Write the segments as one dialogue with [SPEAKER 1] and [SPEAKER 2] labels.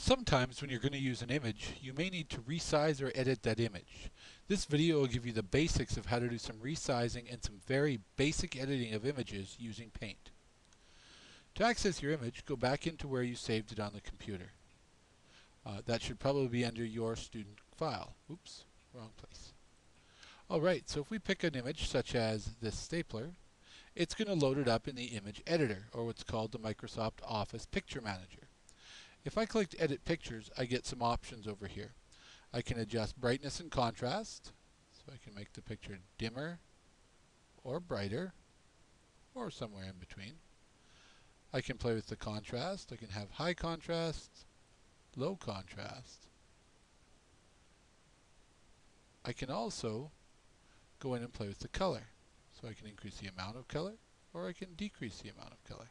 [SPEAKER 1] Sometimes when you're going to use an image, you may need to resize or edit that image. This video will give you the basics of how to do some resizing and some very basic editing of images using Paint. To access your image, go back into where you saved it on the computer. That should probably be under your student file. Oops, wrong place. Alright, so if we pick an image such as this stapler, it's going to load it up in the image editor, or what's called the Microsoft Office Picture Manager. If I click Edit Pictures, I get some options over here. I can adjust brightness and contrast, so I can make the picture dimmer or brighter, or somewhere in between. I can play with the contrast. I can have high contrast, low contrast. I can also go in and play with the color. So I can increase the amount of color, or I can decrease the amount of color.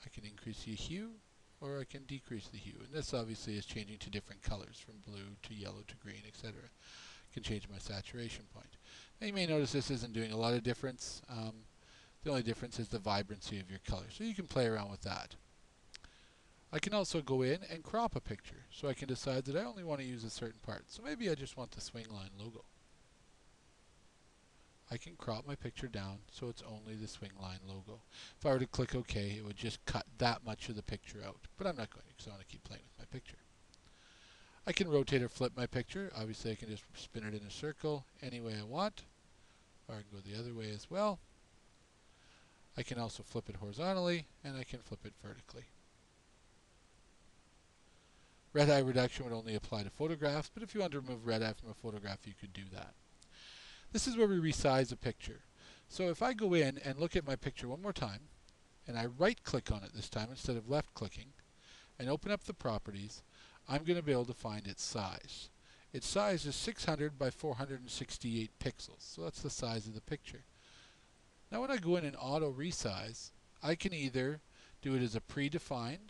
[SPEAKER 1] I can increase the hue, or I can decrease the hue. And this obviously is changing to different colors, from blue to yellow to green, etc. I can change my saturation point. Now you may notice this isn't doing a lot of difference. The only difference is the vibrancy of your color. So you can play around with that. I can also go in and crop a picture. So I can decide that I only want to use a certain part. So maybe I just want the swing line logo. I can crop my picture down so it's only the swing line logo. If I were to click OK, it would just cut that much of the picture out. But I'm not going to, because I want to keep playing with my picture. I can rotate or flip my picture. Obviously I can just spin it in a circle any way I want. Or I can go the other way as well. I can also flip it horizontally, and I can flip it vertically. Red eye reduction would only apply to photographs, but if you want to remove red eye from a photograph, you could do that. This is where we resize a picture. So if I go in and look at my picture one more time, and I right-click on it this time instead of left-clicking, and open up the properties, I'm going to be able to find its size. Its size is 600 by 468 pixels, so that's the size of the picture. Now when I go in and auto resize, I can either do it as a predefined,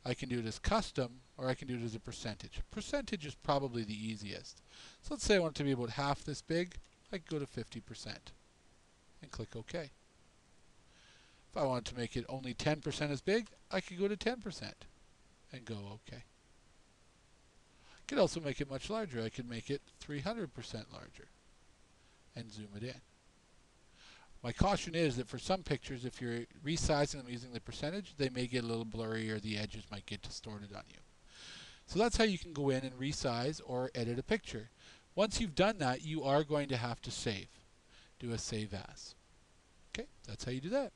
[SPEAKER 1] I can do it as custom, or I can do it as a percentage. Percentage is probably the easiest. So let's say I want it to be about half this big. I can go to 50% and click OK. If I wanted to make it only 10% as big, I could go to 10% and go OK. I could also make it much larger. I could make it 300% larger and zoom it in. My caution is that for some pictures, if you're resizing them using the percentage, they may get a little blurry or the edges might get distorted on you. So that's how you can go in and resize or edit a picture. Once you've done that, you are going to have to save. Do a save as. Okay, that's how you do that.